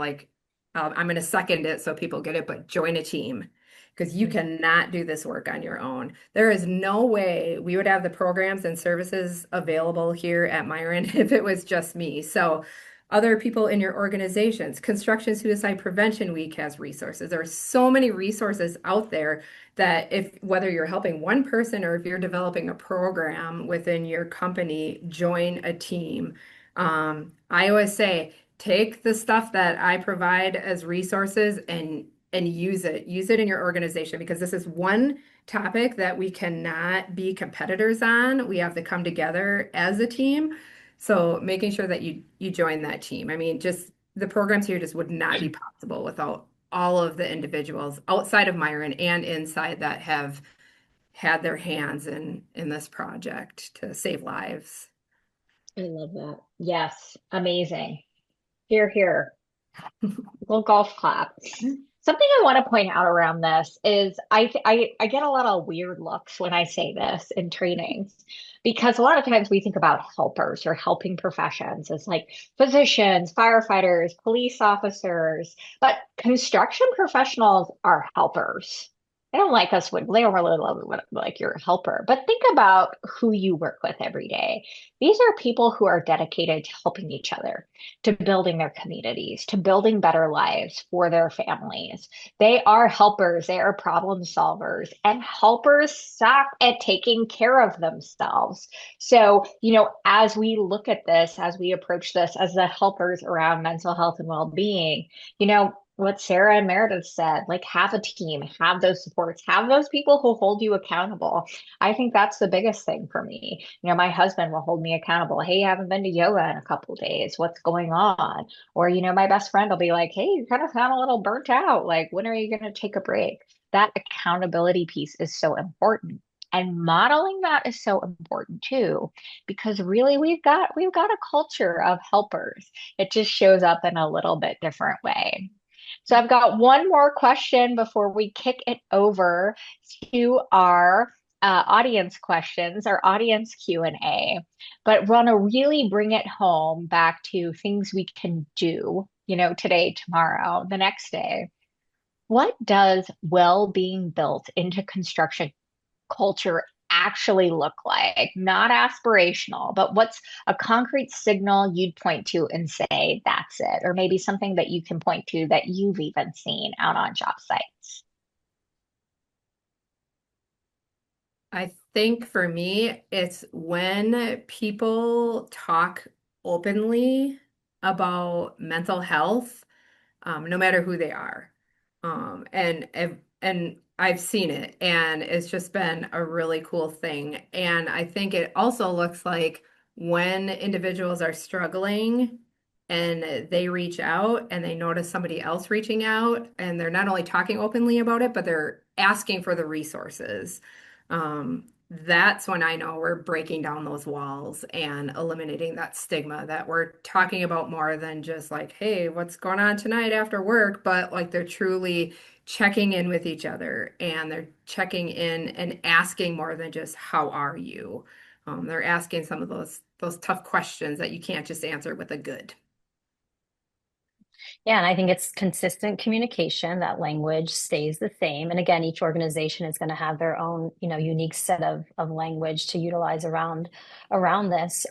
I'm going to second it so people get it, but join a team because you cannot do this work on your own. There is no way we would have the programs and services available here at Miron if it was just me. So other people in your organizations, Construction Suicide Prevention Week has resources. There are so many resources out there that whether you're helping one person or if you're developing a program within your company, join a team. I always say, take the stuff that I provide as resources and use it in your organization because this is one topic that we cannot be competitors on. We have to come together as a team. So making sure that you join that team. I mean, just the programs here just would not be possible without all of the individuals outside of Myron and inside that have had their hands in this project to save lives. I love that. Yes, amazing. Here, here. Little golf clap. Something I want to point out around this is I get a lot of weird looks when I say this in trainings because a lot of times we think about helpers or helping professions as like physicians, firefighters, police officers, but construction professionals are helpers. they don't like us when they don't really love it when like you're a helper. But think about who you work with every day. These are people who are dedicated to helping each other, to building their communities, to building better lives for their families. They are helpers, they are problem solvers, and helpers suck at taking care of themselves. So, as we look at this, as we approach this as the helpers around mental health and well-being, what Sarah and Meredith said, like have a team, have those supports, have those people who hold you accountable. I think that's the biggest thing for me. My husband will hold me accountable. Hey, you haven't been to yoga in a couple of days. What's going on? Or, my best friend will be like, hey, you kind of sound a little burnt out. Like, when are you going to take a break? That accountability piece is so important. And modeling that is so important too, because really we've got a culture of helpers. It just shows up in a little bit different way. So I've got one more question before we kick it over to our audience questions, our audience Q&A. But want to really bring it home back to things we can do, today, tomorrow, the next day. What does well-being built into construction culture actually look like? Not aspirational, but what's a concrete signal you'd point to and say, that's it? Or maybe something that you can point to that you've even seen out on job sites. I think for me, it's when people talk openly about mental health, no matter who they are. And I've seen it, and it's just been a really cool thing. And I think it also looks like when individuals are struggling and they reach out and they notice somebody else reaching out, and they're not only talking openly about it, but they're asking for the resources. That's when I know we're breaking down those walls and eliminating that stigma, that we're talking about more than just like, hey, what's going on tonight after work? But like they're truly checking in with each other, and they're checking in and asking more than just how are you? They're asking some of those tough questions that you can't just answer with a good. Yeah, and I think it's consistent communication. That language stays the same. And again, each organization is going to have their own, unique set of language to utilize around this.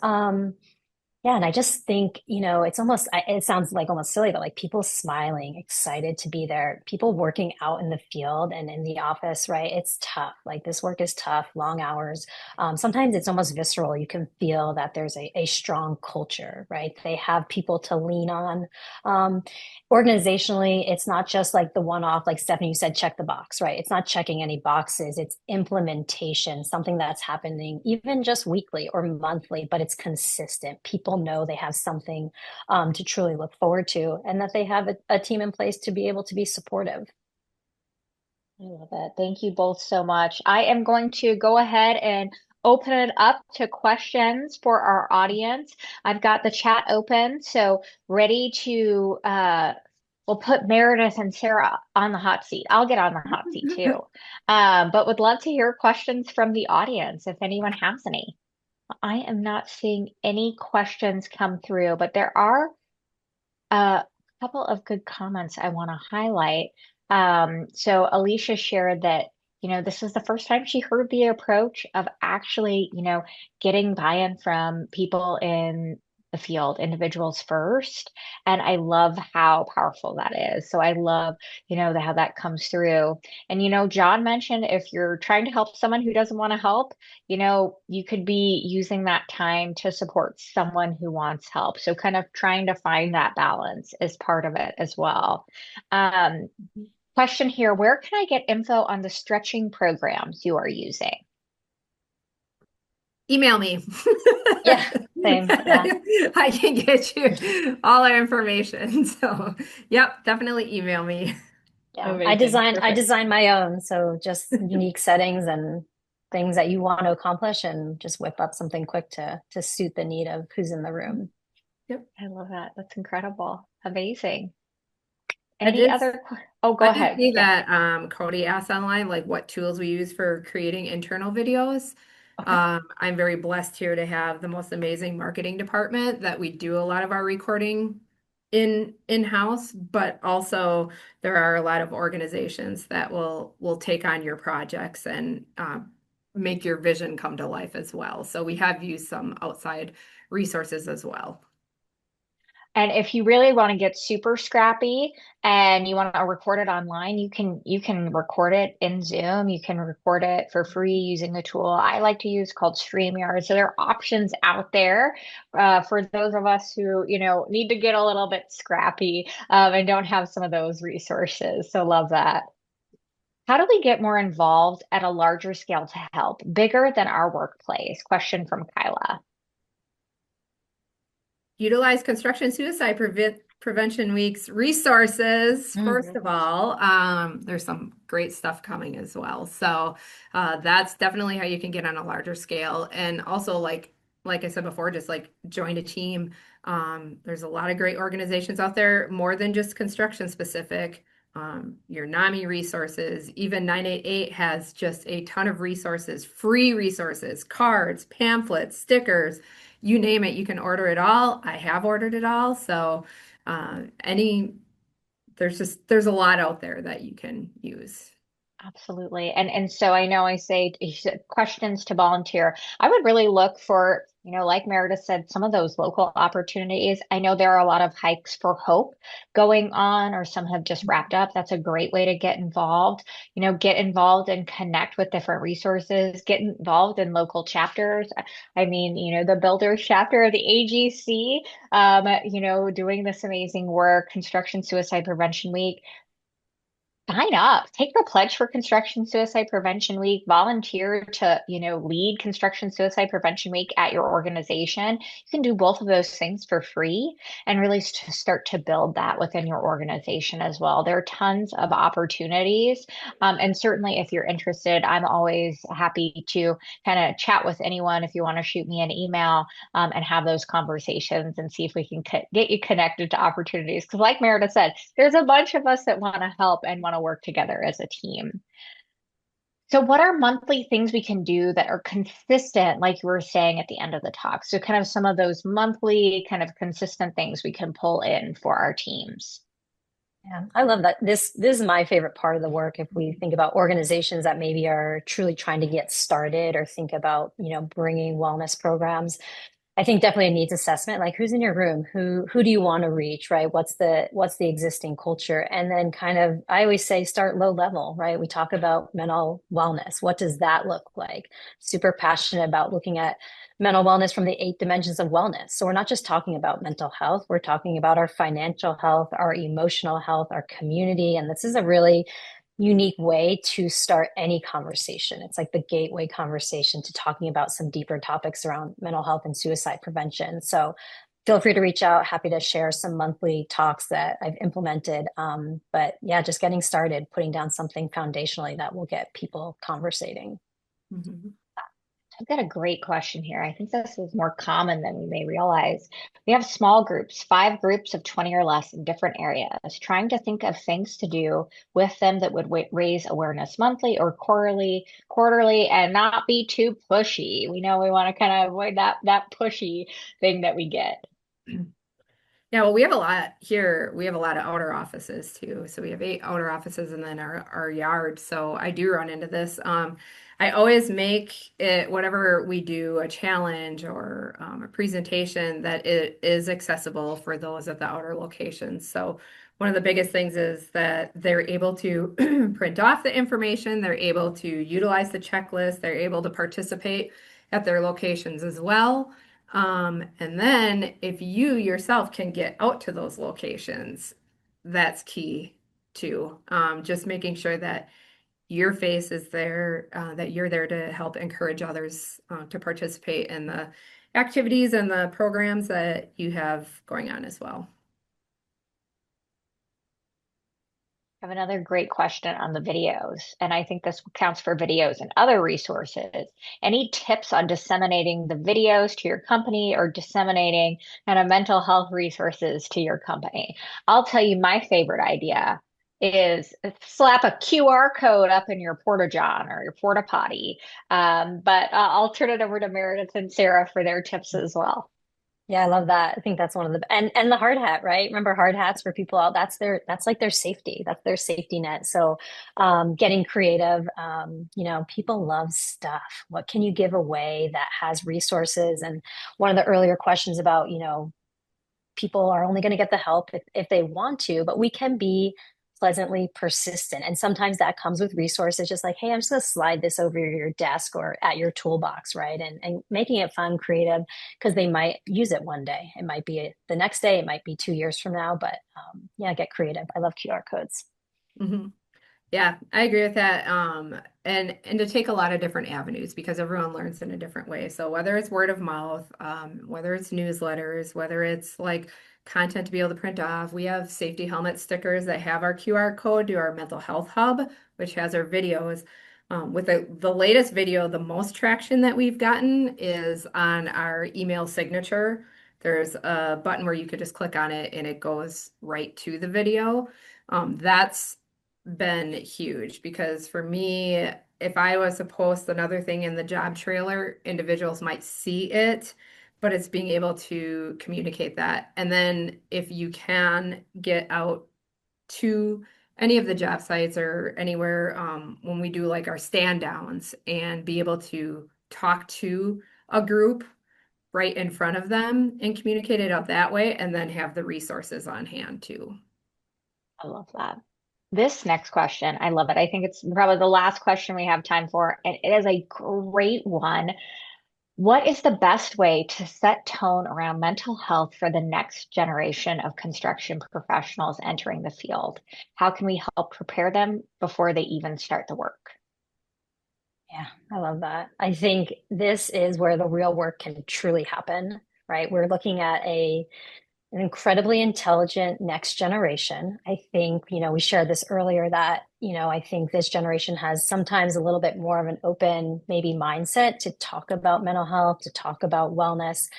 Yeah, and I just think, it's almost, it sounds like almost silly, but like people smiling, excited to be there, people working out in the field and in the office, right? It's tough. Like this work is tough, long hours. Sometimes it's almost visceral. You can feel that there's a strong culture, right? They have people to lean on. Um, Organizationally, it's not just like the one-off, like Stephanie, you said, check the box, right? It's not checking any boxes. It's implementation, something that's happening even just weekly or monthly, but it's consistent. People know they have something to truly look forward to, and that they have a team in place to be able to be supportive. I love it. Thank you both so much. I am going to go ahead and open it up to questions for our audience. I've got the chat open, so ready to we'll put Meredith and Sarah on the hot seat. I'll get on the hot seat too. But would love to hear questions from the audience if anyone has any. I am not seeing any questions come through, but there are a couple of good comments I want to highlight. So Alicia shared that, this is the first time she heard the approach of actually, getting buy-in from people in the field, individuals first. And I love how powerful that is. So I love, how that comes through. And, John mentioned if you're trying to help someone who doesn't want to help, you could be using that time to support someone who wants help. So kind of trying to find that balance is part of it as well. Um, Question here, where can I get info on the stretching programs you are using? Email me. Yeah, same. Yeah. I can get you all our information. So, yep, definitely email me. Yeah. I Amazing. design I Perfect. design my own. So just unique settings and things that you want to accomplish and just whip up something quick to suit the need of who's in the room. Yep. I love that. That's incredible. Amazing. I Any did other? Oh, go I did ahead. see Yeah. that Cody asked online like what tools we use for creating internal videos. Okay. I'm very blessed here to have the most amazing marketing department that we do a lot of our recording in-house, but also there are a lot of organizations that will take on your projects and make your vision come to life as well. So we have used some outside resources as well. And if you really want to get super scrappy and you want to record it online, you can record it in Zoom. You can record it for free using a tool I like to use called StreamYard. So there are options out there for those of us who, need to get a little bit scrappy and don't have some of those resources. So love that. How do we get more involved at a larger scale to help, bigger than our workplace? Question from Kyla. Utilize construction suicide prevention week's resources. First of all, there's some great stuff coming as well. So that's definitely how you can get on a larger scale. And also, like I said before, just like join a team. There's a lot of great organizations out there, more than just construction specific. Your NAMI resources, even 988 has just a ton of resources, free resources, cards, pamphlets, stickers, you name it, you can order it all. I have ordered it all. So any there's a lot out there that you can use. Absolutely. And so I know I say you said questions to volunteer. I would really look for, like Meredith said, some of those local opportunities. I know there are a lot of hikes for hope going on, or some have just wrapped up. That's a great way to get involved. Get involved and connect with different resources, get involved in local chapters. I mean, the Builders chapter of the AGC, doing this amazing work, Construction Suicide Prevention Week. Sign up, take the pledge for Construction Suicide Prevention Week, volunteer to, lead Construction Suicide Prevention Week at your organization. You can do both of those things for free and really start to build that within your organization as well. There are tons of opportunities. And certainly if you're interested, I'm always happy to kind of chat with anyone if you want to shoot me an email and have those conversations and see if we can get you connected to opportunities. Because like Meredith said, there's a bunch of us that want to help and want to work together as a team. So, what are monthly things we can do that are consistent, like you were saying at the end of the talk? So, kind of some of those monthly, kind of consistent things we can pull in for our teams. Yeah, I love that. This is my favorite part of the work. If we think about organizations that maybe are truly trying to get started or think about, bringing wellness programs, I think definitely a needs assessment, like who's in your room, who do you want to reach, right? What's the existing culture? And then kind of, I always say start low level, right? We talk about mental wellness. What does that look like? Super passionate about looking at mental wellness from the 8 dimensions of wellness. So we're not just talking about mental health, we're talking about our financial health, our emotional health, our community. And this is a really unique way to start any conversation. It's like the gateway conversation to talking about some deeper topics around mental health and suicide prevention. So feel free to reach out. Happy to share some monthly talks that I've implemented. But yeah, just getting started, putting down something foundationally that will get people conversating. Mm-hmm. I've got a great question here. I think this is more common than we may realize. We have small groups, 5 groups of 20 or less in different areas, trying to think of things to do with them that would raise awareness monthly or quarterly, and not be too pushy. We know we want to kind of avoid that pushy thing that we get. Yeah, well, we have a lot here. We have a lot of outer offices too. So we have 8 outer offices and then our yard. So I do run into this. I always make it, whatever we do, a challenge or a presentation that it is accessible for those at the outer locations. So one of the biggest things is that they're able to print off the information, they're able to utilize the checklist, they're able to participate at their locations as well. And then if you yourself can get out to those locations, that's key too. Just making sure that your face is there, that you're there to help encourage others to participate in the activities and the programs that you have going on as well. I have another great question on the videos, and I think this counts for videos and other resources. Any tips on disseminating the videos to your company or disseminating kind of mental health resources to your company? I'll tell you my favorite idea is slap a QR code up in your porta john or your porta potty. But I'll turn it over to Meredith and Sarah for their tips as well. Yeah, I love that. I think that's one of the and the hard hat, right? Remember hard hats for people out, that's like their safety. That's their safety net. So getting creative, people love stuff. What can you give away that has resources? And one of the earlier questions about, people are only going to get the help if they want to, but we can be pleasantly persistent. And sometimes that comes with resources, just like, hey, I'm just going to slide this over your desk or at your toolbox, right? And making it fun, creative, because they might use it one day. It might be the next day, it might be 2 years from now, but yeah, get creative. I love QR codes. Hmm. Yeah, I agree with that. And to take a lot of different avenues because everyone learns in a different way. So whether it's word of mouth, whether it's newsletters, whether it's like content to be able to print off, we have safety helmet stickers that have our QR code to our mental health hub, which has our videos. With the latest video, the most traction that we've gotten is on our email signature. There's a button where you could just click on it and it goes right to the video. That's been huge because for me, if I was to post another thing in the job trailer, individuals might see it, but it's being able to communicate that. And then if you can get out to any of the job sites or anywhere when we do like our stand downs and be able to talk to a group right in front of them and communicate it out that way, and then have the resources on hand too. I love that. This next question, I love it. I think it's probably the last question we have time for, and it is a great one. What is the best way to set tone around mental health for the next generation of construction professionals entering the field? How can we help prepare them before they even start the work? Yeah, I love that. I think this is where the real work can truly happen, right? We're looking at an incredibly intelligent next generation. I think, we shared this earlier that, I think this generation has sometimes a little bit more of an open, maybe mindset to talk about mental health, to talk about wellness.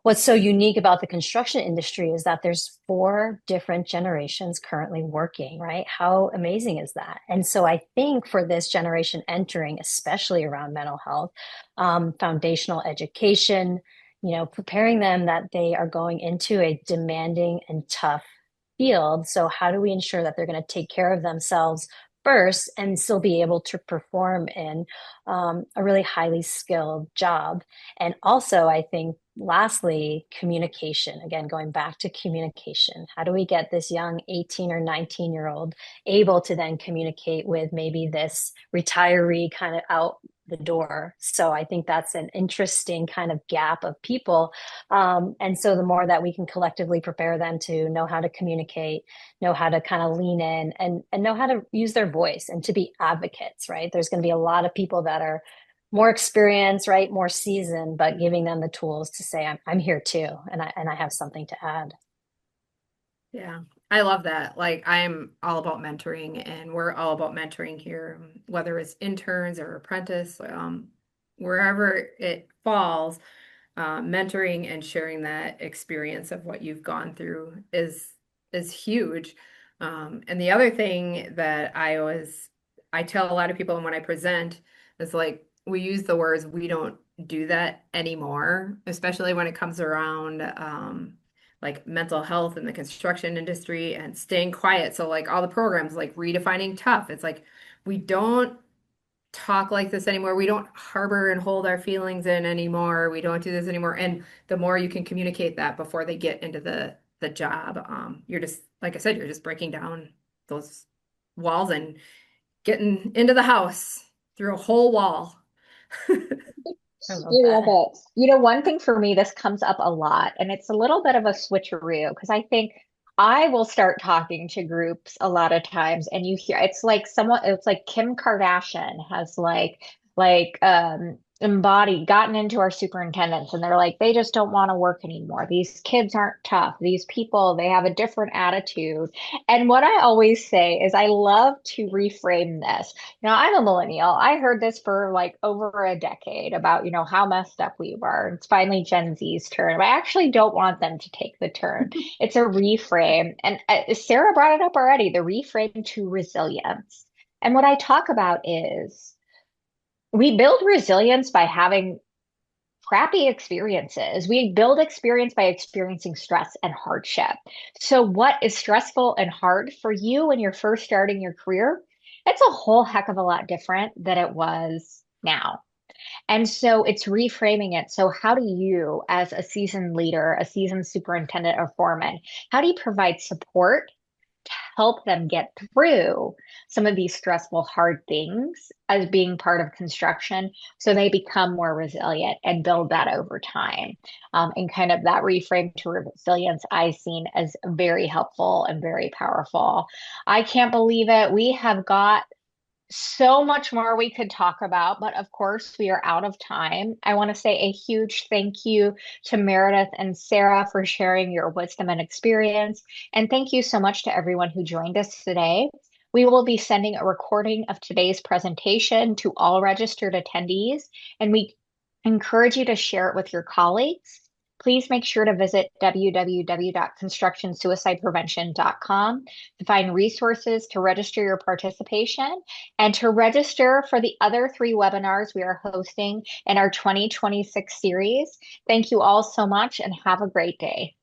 What's so unique about the construction industry is that there's four different generations currently working, right? How amazing is that? And so I think for this generation entering, especially around mental health, foundational education, preparing them that they are going into a demanding and tough field. So, how do we ensure that they're going to take care of themselves first and still be able to perform in a really highly skilled job? And also, I think, lastly, communication. Again, going back to communication. How do we get this young 18 or 19-year-old able to then communicate with maybe this retiree kind of out the door? So I think that's an interesting kind of gap of people. And so the more that we can collectively prepare them to know how to communicate, know how to kind of lean in and know how to use their voice and to be advocates, right? There's going to be a lot of people that are more experienced, right? More seasoned, but giving them the tools to say, I'm here too. And I have something to add. Yeah, I love that. Like, I'm all about mentoring, and we're all about mentoring here, whether it's interns or apprentice, wherever it falls, mentoring and sharing that experience of what you've gone through is huge. And the other thing that I tell a lot of people when I present is like we use the words we don't do that anymore, especially when it comes around like mental health in the construction industry and staying quiet. So like all the programs like redefining tough, it's like we don't talk like this anymore. We don't harbor and hold our feelings in anymore. We don't do this anymore. And the more you can communicate that before they get into the job, you're just like I said, you're just breaking down those walls and getting into the house through a whole wall. I love You love that. it. One thing for me, this comes up a lot, and it's a little bit of a switcheroo because I think I will start talking to groups a lot of times, and you hear it's like Kim Kardashian has gotten into our superintendents, and they're like, they just don't want to work anymore. These kids aren't tough. These people, they have a different attitude. And what I always say is I love to reframe this. I'm a millennial. I heard this for like over a decade about, how messed up we were. It's finally Gen Z's turn. But I actually don't want them to take the turn. It's a reframe. And Sarah brought it up already, the reframe to resilience. And what I talk about is we build resilience by having crappy experiences. We build experience by experiencing stress and hardship. So, what is stressful and hard for you when you're first starting your career? It's a whole heck of a lot different than it was now. And so it's reframing it. So, how do you, as a seasoned leader, a seasoned superintendent or foreman, how do you provide support to help them get through some of these stressful, hard things as being part of construction so they become more resilient and build that over time? And kind of that reframe to resilience I've seen as very helpful and very powerful. I can't believe it. We have got so much more we could talk about, but of course, we are out of time. I want to say a huge thank you to Meredith and Sarah for sharing your wisdom and experience. And thank you so much to everyone who joined us today. We will be sending a recording of today's presentation to all registered attendees, and we encourage you to share it with your colleagues. Please make sure to visit www.constructionsuicideprevention.com to find resources to register your participation and to register for the other 3 webinars we are hosting in our 2026 series. Thank you all so much and have a great day.